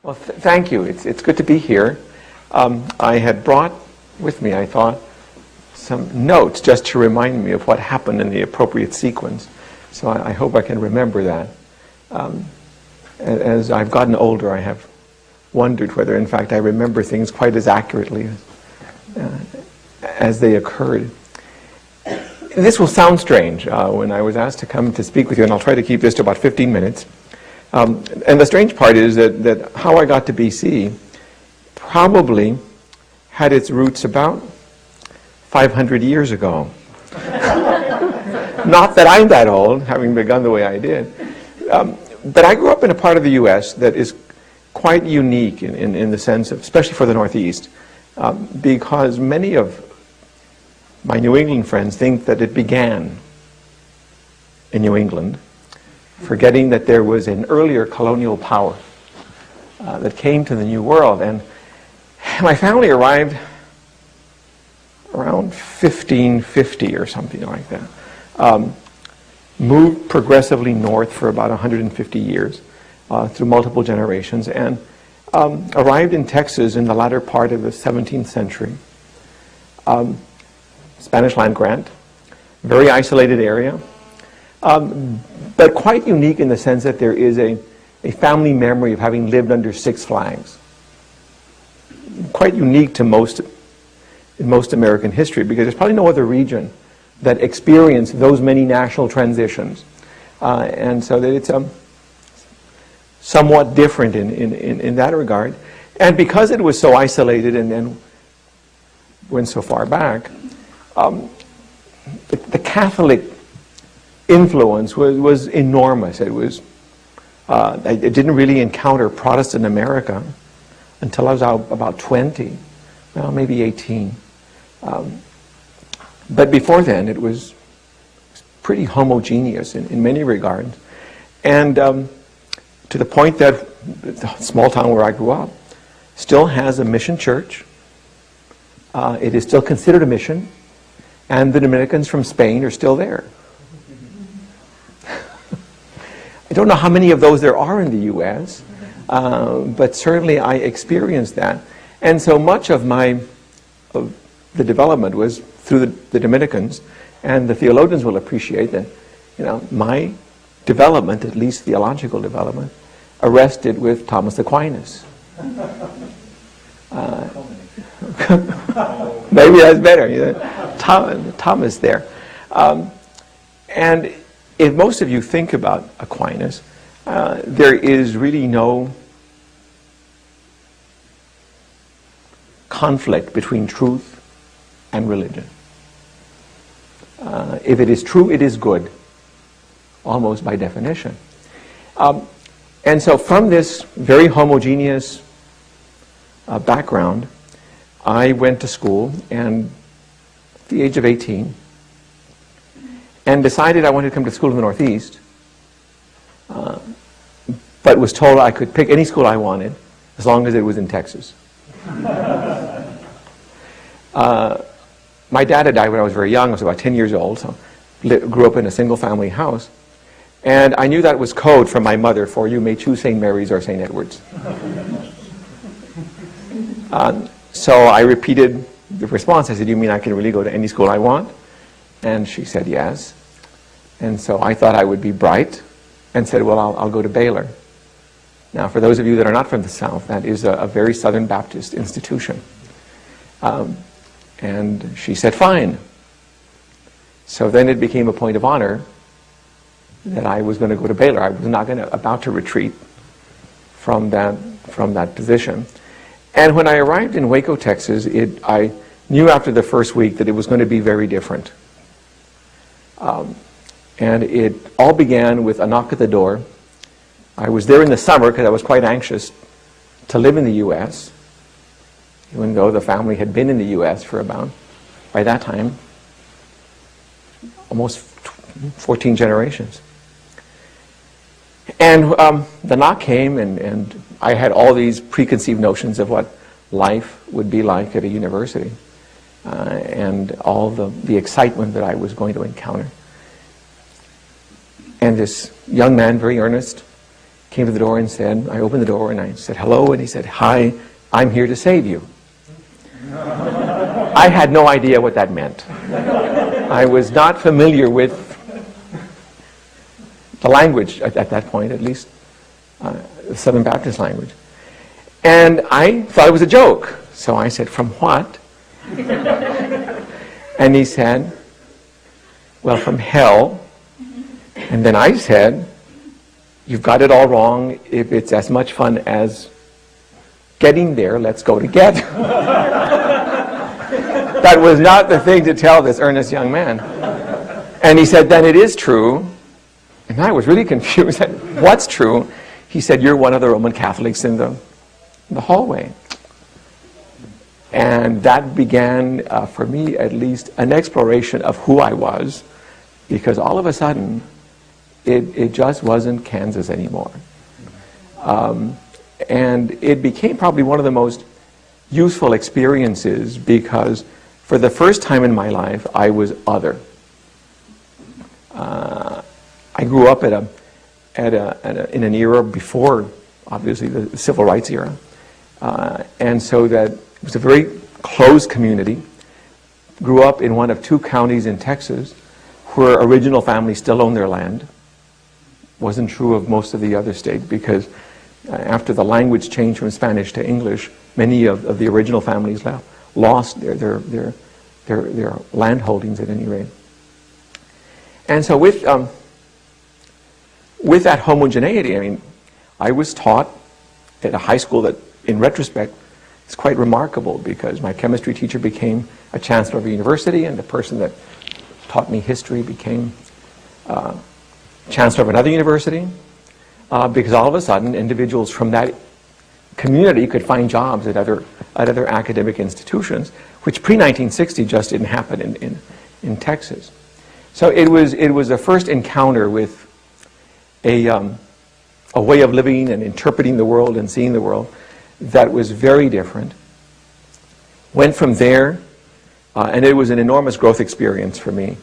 Well, thank you. It's good to be here. I had brought with me, I thought, some notes just to remind me of what happened in the appropriate sequence. So I hope I can remember that. As I've gotten older, I have wondered whether, in fact, I remember things quite as accurately as they occurred. This will sound strange when I was asked to come to speak with you, and I'll try to keep this to about 15 minutes. And the strange part is that how I got to BC probably had its roots about 500 years ago. Not that I'm that old, having begun the way I did. But I grew up in a part of the U.S. that is quite unique in the sense of, especially for the Northeast, because many of my New England friends think that it began in New England, forgetting that there was an earlier colonial power that came to the New World. And my family arrived around 1550 or something like that. Moved progressively north for about 150 years through multiple generations, and arrived in Texas in the latter part of the 17th century. Spanish land grant, very isolated area, but quite unique in the sense that there is a family memory of having lived under Six Flags. Quite unique to in most American history, because there's probably no other region that experienced those many national transitions. And so that it's somewhat different in that regard. And because it was so isolated and went so far back, the Catholic influence was enormous. I didn't really encounter Protestant America until I was about 20, well, maybe 18. But before then, it was pretty homogeneous in many regards. And to the point that the small town where I grew up still has a mission church. It is still considered a mission. And the Dominicans from Spain are still there. I don't know how many of those there are in the U.S., but certainly I experienced that. And so much of the development was through the Dominicans, and the theologians will appreciate that, my development, at least theological development, arrested with Thomas Aquinas. Maybe that's better. Thomas there. And if most of you think about Aquinas, there is really no conflict between truth and religion. If it is true, it is good, almost by definition. And so from this very homogeneous background, I went to school and at the age of 18 and decided I wanted to come to school in the Northeast, but was told I could pick any school I wanted as long as it was in Texas. My dad had died when I was very young. I was about 10 years old, so grew up in a single-family house. And I knew that was code from my mother for you may choose St. Mary's or St. Edward's. So I repeated the response. I said, you mean I can really go to any school I want? And she said yes. And so I thought I would be bright and said, well, I'll go to Baylor. Now, for those of you that are not from the South, that is a very Southern Baptist institution. And she said, fine. So then it became a point of honor that I was going to go to Baylor. I was not about to retreat from that position. And when I arrived in Waco, Texas, I knew after the first week that it was going to be very different. And it all began with a knock at the door. I was there in the summer because I was quite anxious to live in the U.S., even though the family had been in the U.S. for about, by that time, almost 14 generations. And the knock came, and I had all these preconceived notions of what life would be like at a university, and all the excitement that I was going to encounter. And this young man, very earnest, came to the door and said, I opened the door and I said, hello, and he said, hi, I'm here to save you. I had no idea what that meant. I was not familiar with the language at that point, at least, the Southern Baptist language. And I thought it was a joke. So I said, from what? And he said, well, from hell. And then I said, you've got it all wrong. If it's as much fun as getting there, let's go together. That was not the thing to tell this earnest young man. And he said, then it is true. And I was really confused. I said, what's true? He said, you're one of the Roman Catholics in the hallway. And that began, for me at least, an exploration of who I was, because all of a sudden, it just wasn't Kansas anymore. And it became probably one of the most useful experiences because for the first time in my life, I was other. I grew up in an era before, obviously, the civil rights era. And so that it was a very closed community. Grew up in one of 2 counties in Texas where original families still own their land. Wasn't true of most of the other states because after the language changed from Spanish to English, many of the original families lost their land holdings at any rate. And so with that homogeneity, I mean, I was taught at a high school that, in retrospect, is quite remarkable because my chemistry teacher became a chancellor of a university, and the person that taught me history became chancellor of another university, because all of a sudden individuals from that community could find jobs at other academic institutions, which pre-1960 just didn't happen in Texas. So it was a first encounter with a way of living and interpreting the world and seeing the world that was very different. Went from there, and it was an enormous growth experience for me.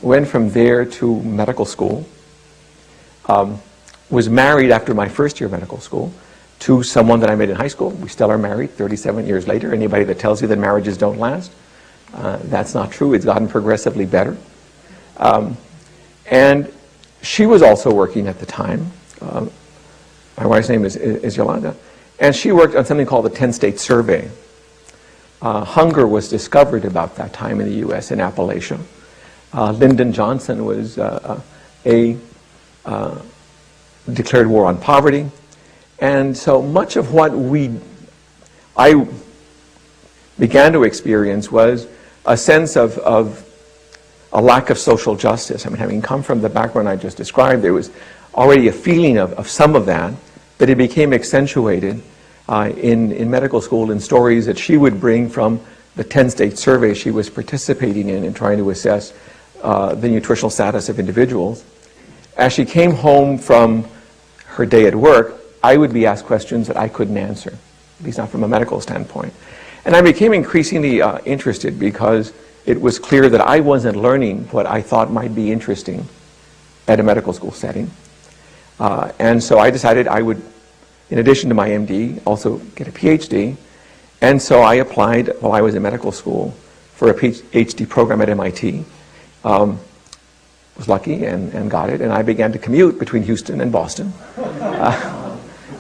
Went from there to medical school. Was married after my first year of medical school to someone that I met in high school. We still are married 37 years later. Anybody that tells you that marriages don't last, that's not true. It's gotten progressively better. And she was also working at the time. My wife's name is Yolanda. And she worked on something called the 10-state survey. Hunger was discovered about that time in the U.S. in Appalachia. Lyndon Johnson was declared war on poverty. And so much of what I began to experience was a sense of a lack of social justice. I mean, having come from the background I just described, there was already a feeling of some of that, but it became accentuated in medical school in stories that she would bring from the 10-state survey she was participating in trying to assess the nutritional status of individuals. As she came home from her day at work, I would be asked questions that I couldn't answer, at least not from a medical standpoint. And I became increasingly interested because it was clear that I wasn't learning what I thought might be interesting at a medical school setting. And so I decided I would, in addition to my MD, also get a PhD. And so I applied while I was in medical school for a PhD program at MIT. Was lucky and got it. And I began to commute between Houston and Boston,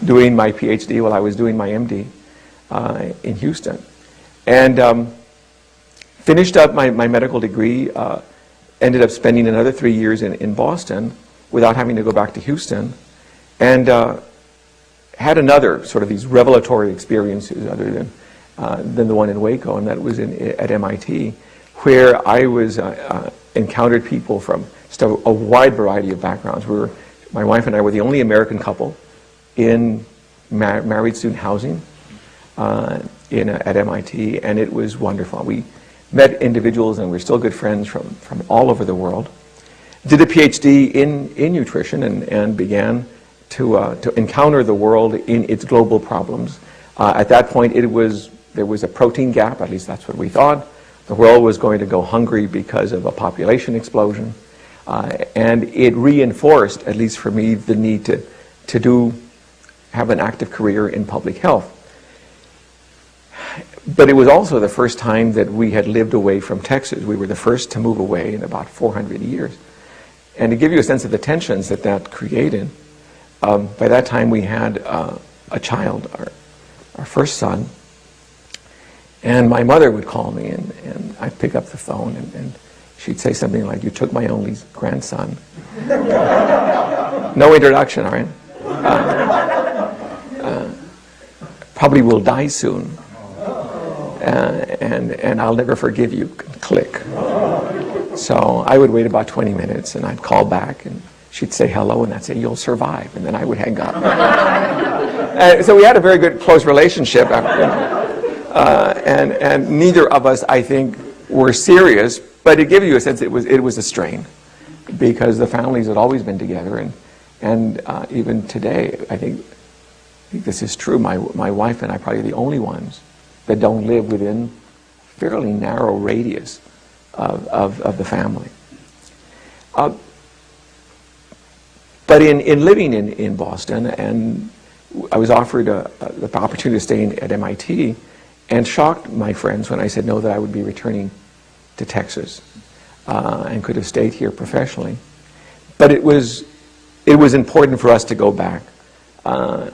doing my PhD while I was doing my MD in Houston. And finished up my medical degree, ended up spending another 3 years in Boston without having to go back to Houston, and had another sort of these revelatory experiences other than the one in Waco, and that was at MIT, where I was encountered people from just a wide variety of backgrounds. My wife and I were the only American couple in married student housing at MIT, and it was wonderful. We met individuals, and we're still good friends from all over the world. Did a PhD in nutrition and began to encounter the world in its global problems. At that point, there was a protein gap, at least that's what we thought. The world was going to go hungry because of a population explosion. And it reinforced, at least for me, the need to have an active career in public health. But it was also the first time that we had lived away from Texas. We were the first to move away in about 400 years. And to give you a sense of the tensions that that created, by that time we had a child, our first son, and my mother would call me, and I'd pick up the phone, and she'd say something like, "You took my only grandson." No introduction, all right? Probably will die soon. And I'll never forgive you. Click. So I would wait about 20 minutes, and I'd call back, and she'd say hello, and I'd say, "You'll survive," and then I would hang up. So we had a very good, close relationship. And neither of us, I think, were serious, but it gave you a sense it was a strain, because the families had always been together, and even today, I think this is true. My wife and I are probably the only ones that don't live within a fairly narrow radius of the family. But in living in Boston, and I was offered the opportunity to stay at MIT, and shocked my friends when I said no, that I would be returning to Texas, and could have stayed here professionally. But it was important for us to go back.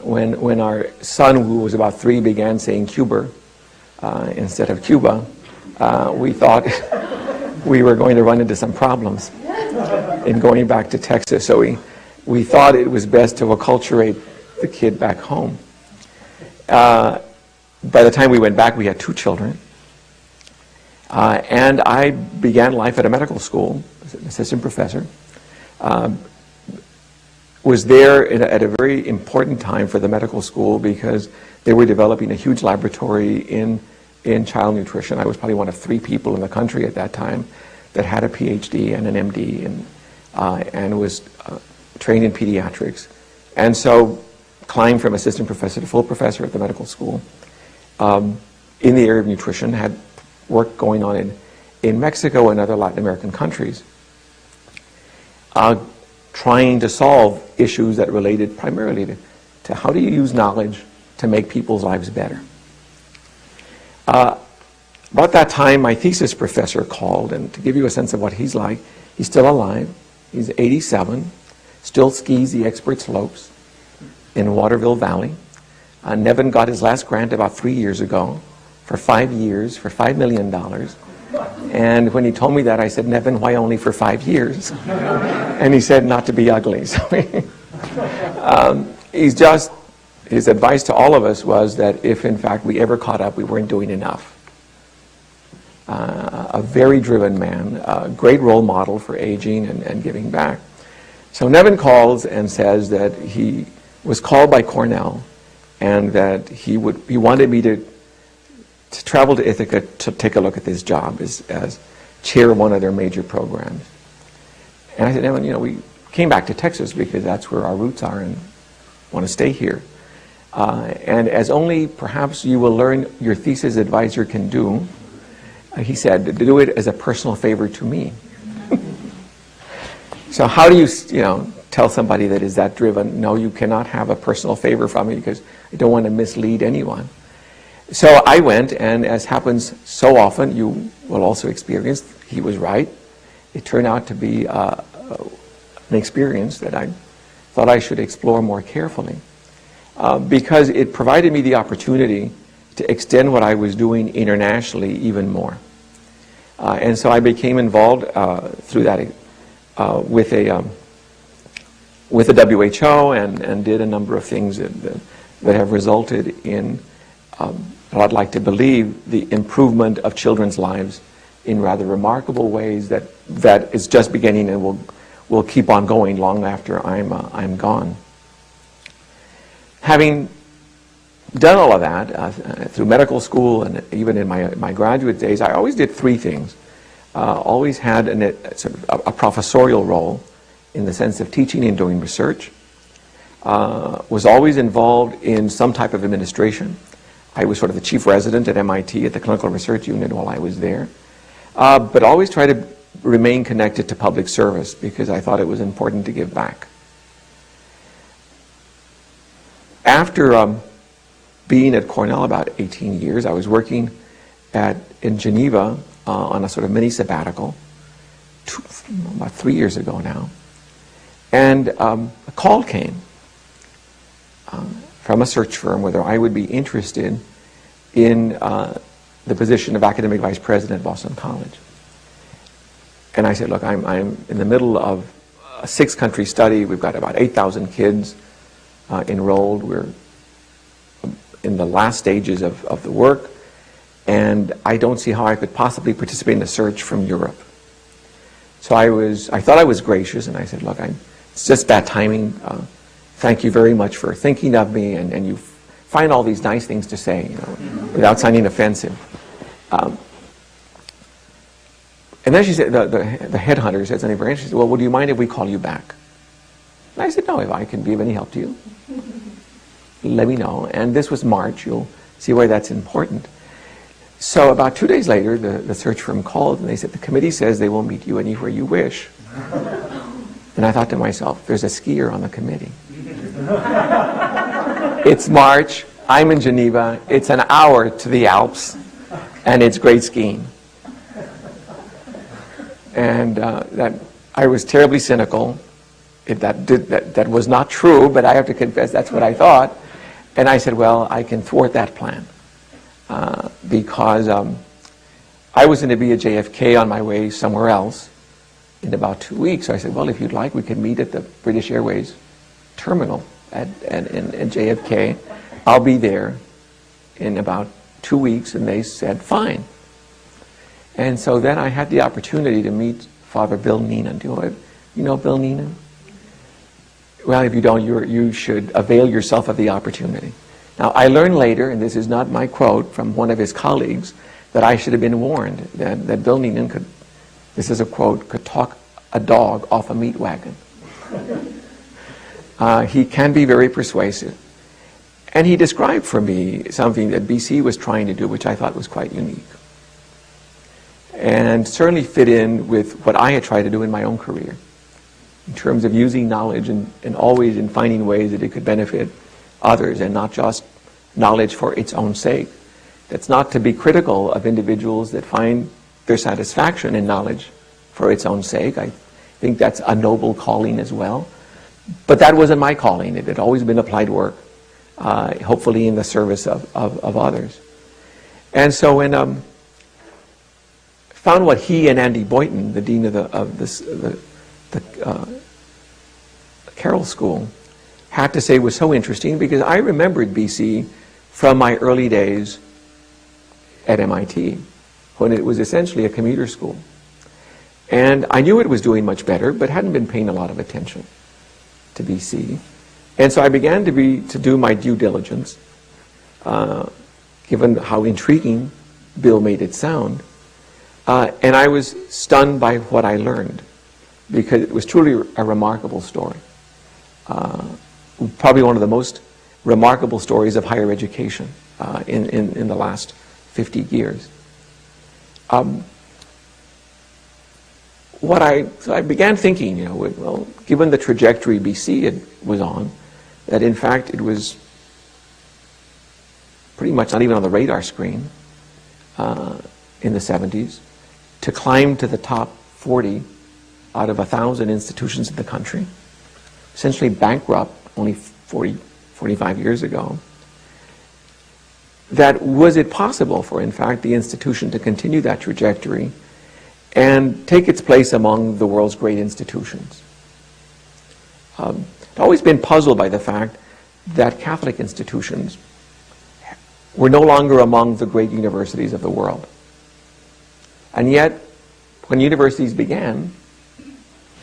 When our son, who was about 3, began saying Cuba instead of Cuba, we thought we were going to run into some problems in going back to Texas. So we thought it was best to acculturate the kid back home. By the time we went back, we had 2 children. And I began life at a medical school as an assistant professor. Was there at a very important time for the medical school, because they were developing a huge laboratory in child nutrition. I was probably one of 3 people in the country at that time that had a PhD and an MD and was trained in pediatrics. And so climbed from assistant professor to full professor at the medical school in the area of nutrition, had work going on in Mexico and other Latin American countries, trying to solve issues that related primarily to how do you use knowledge to make people's lives better. About that time, my thesis professor called, and to give you a sense of what he's like, he's still alive. He's 87, still skis the expert slopes in Waterville Valley. Nevin got his last grant about 3 years ago for 5 years for $5 million. And when he told me that, I said, "Nevin, why only for 5 years?" And he said, "Not to be ugly." So his advice to all of us was that if in fact we ever caught up, we weren't doing enough. A very driven man, a great role model for aging and giving back. So Nevin calls and says that he was called by Cornell, and that he wanted me to travel to Ithaca to take a look at this job as chair of one of their major programs. And I said, "Nevin, we came back to Texas because that's where our roots are and want to stay here. And as only perhaps you will learn your thesis advisor can do," he said, "to do it as a personal favor to me." So how do you tell somebody that is that driven, "No, you cannot have a personal favor from me because I don't want to mislead anyone"? So I went, and as happens so often, you will also experience, he was right. It turned out to be an experience that I thought I should explore more carefully, because it provided me the opportunity to extend what I was doing internationally even more. And so I became involved through that with the WHO and did a number of things that have resulted in, what I'd like to believe, the improvement of children's lives in rather remarkable ways that is just beginning and will keep on going long after I'm gone. Having done all of that through medical school and even in my graduate days, I always did 3 things. Always had a professorial role in the sense of teaching and doing research. Was always involved in some type of administration. I was sort of the chief resident at MIT at the clinical research unit while I was there. But always tried to remain connected to public service because I thought it was important to give back. After being at Cornell about 18 years, I was working in Geneva on a sort of mini sabbatical about 3 years ago now. And a call came from a search firm whether I would be interested in the position of academic vice president at Boston College. And I said, look, I'm in the middle of a 6-country study. We've got about 8,000 kids enrolled. We're in the last stages of the work. And I don't see how I could possibly participate in a search from Europe. So I thought I was gracious, and I said, look, it's just bad timing. Thank you very much for thinking of me, and you find all these nice things to say, without sounding offensive. And then she said, the headhunter said something very interesting. She said, well, would you mind if we call you back? And I said, no, if I can be of any help to you, let me know. And this was March. You'll see why that's important. So about 2 days later, the search firm called, and they said, the committee says they will meet you anywhere you wish. And I thought to myself, there's a skier on the committee. It's March, I'm in Geneva, it's an hour to the Alps, and it's great skiing. And that I was terribly cynical. That was not true, but I have to confess that's what I thought. And I said, well, I can thwart that plan. Because I was going to be at JFK on my way somewhere else in about 2 weeks. So I said, well, if you'd like, we could meet at the British Airways terminal in JFK. I'll be there in about 2 weeks. And they said, fine. And so then I had the opportunity to meet Father Bill Neenan. Do you know Bill Neenan? Well, if you don't, you should avail yourself of the opportunity. Now, I learned later, and this is not my quote, from one of his colleagues, that I should have been warned that Bill Neenan could, this is a quote, could talk a dog off a meat wagon. He can be very persuasive. And he described for me something that BC was trying to do, which I thought was quite unique. And certainly fit in with what I had tried to do in my own career, in terms of using knowledge and always in finding ways that it could benefit others, and not just knowledge for its own sake. That's not to be critical of individuals that find their satisfaction in knowledge for its own sake. I think that's a noble calling as well. But that wasn't my calling. It had always been applied work, hopefully in the service of others. And so when found what he and Andy Boynton, the dean of the Carroll School, had to say was so interesting, because I remembered BC from my early days at MIT, when it was essentially a commuter school. And I knew it was doing much better, but hadn't been paying a lot of attention to BC. And so I began to do my due diligence, given how intriguing Bill made it sound. And I was stunned by what I learned, because it was truly a remarkable story. Probably one of the most remarkable stories of higher education in the last 50 years. So I began thinking, well, given the trajectory BC was on, that in fact it was pretty much not even on the radar screen in the 70s, to climb to the top 40 out of 1,000 institutions in the country, essentially bankrupt only 45 years ago, that was it possible for, in fact, the institution to continue that trajectory and take its place among the world's great institutions. I've always been puzzled by the fact that Catholic institutions were no longer among the great universities of the world. And yet, when universities began,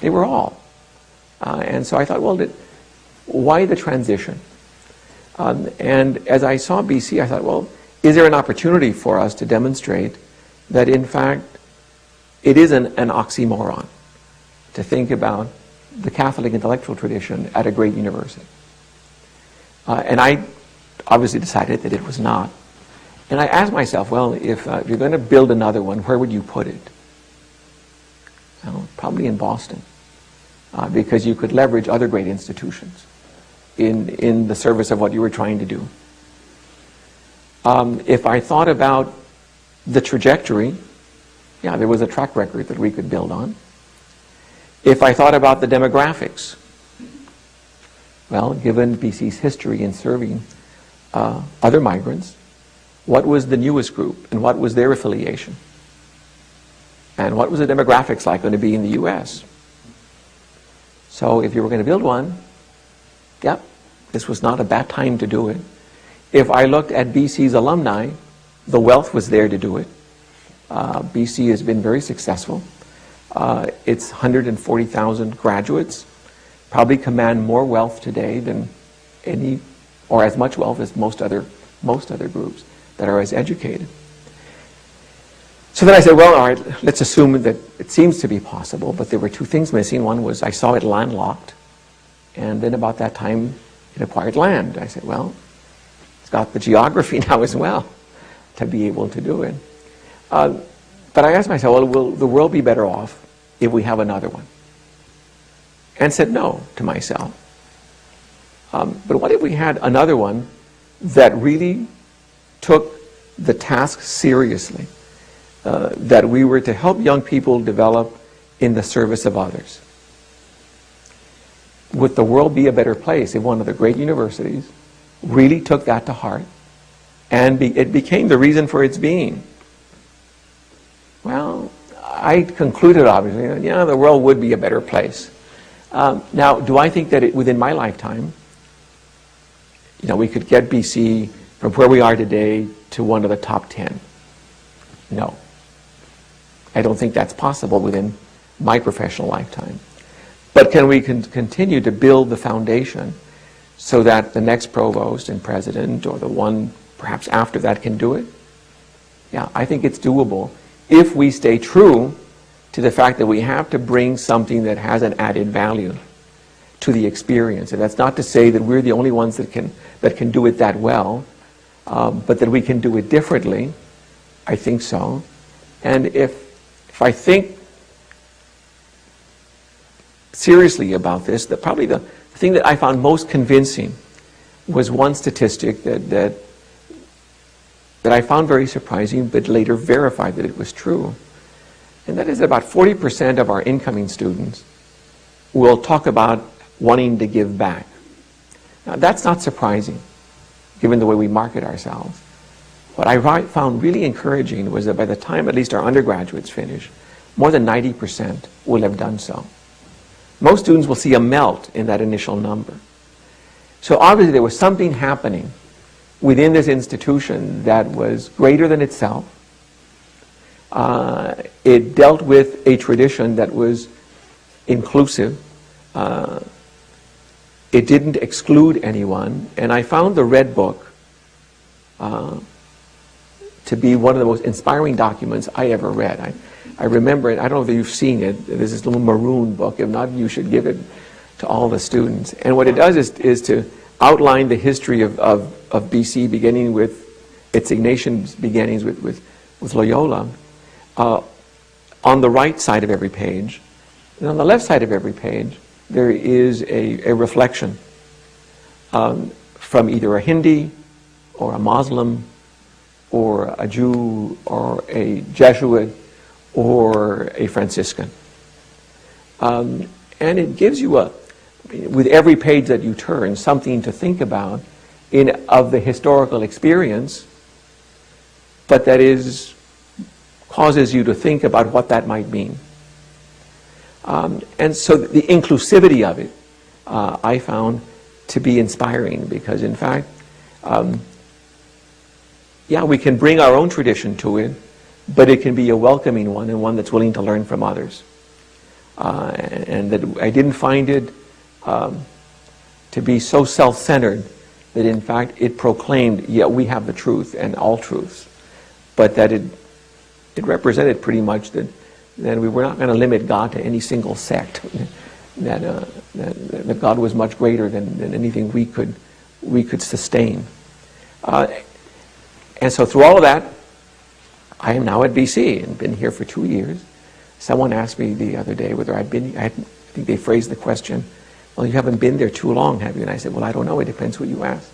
they were all. And so I thought, well, why the transition? And as I saw BC, I thought, well, is there an opportunity for us to demonstrate that, in fact, it is an oxymoron to think about the Catholic intellectual tradition at a great university? And I obviously decided that it was not. And I asked myself, well, if you're going to build another one, where would you put it? Well, probably in Boston, because you could leverage other great institutions in the service of what you were trying to do. If I thought about the trajectory, yeah, there was a track record that we could build on. If I thought about the demographics, well, given BC's history in serving other migrants, what was the newest group and what was their affiliation? And what was the demographics like going to be in the U.S.? So if you were going to build one, yep, this was not a bad time to do it. If I looked at BC's alumni, the wealth was there to do it. BC has been very successful. It's 140,000 graduates, probably command more wealth today than any, or as much wealth as most other groups that are as educated. So then I said, well, all right, let's assume that it seems to be possible, but there were two things missing. One was I saw it landlocked, and then about that time it acquired land. I said, well, it's got the geography now as well to be able to do it. But I asked myself, well, will the world be better off if we have another one? And said no to myself. But what if we had another one that really took the task seriously, that we were to help young people develop in the service of others? Would the world be a better place if one of the great universities really took that to heart and it became the reason for its being? Well, I concluded, obviously, that, yeah, the world would be a better place. Now, do I think that within my lifetime, we could get BC from where we are today to one of the top 10? No. I don't think that's possible within my professional lifetime. But can we continue to build the foundation so that the next provost and president, or the one perhaps after that, can do it? Yeah, I think it's doable if we stay true to the fact that we have to bring something that has an added value to the experience. And that's not to say that we're the only ones that can do it that well, but that we can do it differently. I think so. And if I think seriously about this, that probably the thing that I found most convincing was one statistic that I found very surprising, but later verified that it was true. And that is that about 40% of our incoming students will talk about wanting to give back. Now, that's not surprising, given the way we market ourselves. What I found really encouraging was that by the time at least our undergraduates finish, more than 90% will have done so. Most students will see a melt in that initial number. So obviously there was something happening within this institution that was greater than itself. It dealt with a tradition that was inclusive. It didn't exclude anyone. And I found the Red Book to be one of the most inspiring documents I ever read. I remember it. I don't know if you've seen it. There's this little maroon book. If not, you should give it to all the students. And what it does is to outline the history of BC, beginning with its Ignatian beginnings with Loyola, on the right side of every page. And on the left side of every page, there is a reflection from either a Hindi or a Muslim or a Jew or a Jesuit or a Franciscan. And it gives you with every page that you turn, something to think about of the historical experience, but that causes you to think about what that might mean. And so the inclusivity of it, I found to be inspiring, because in fact, we can bring our own tradition to it, but it can be a welcoming one and one that's willing to learn from others. And that I didn't find it to be so self-centered that in fact it proclaimed, we have the truth and all truths, but that it represented pretty much that we were not going to limit God to any single sect, that God was much greater than anything we could sustain. And so through all of that, I am now at BC and been here for 2 years. Someone asked me the other day whether I think they phrased the question, well, you haven't been there too long, have you? And I said, well, I don't know. It depends who you ask.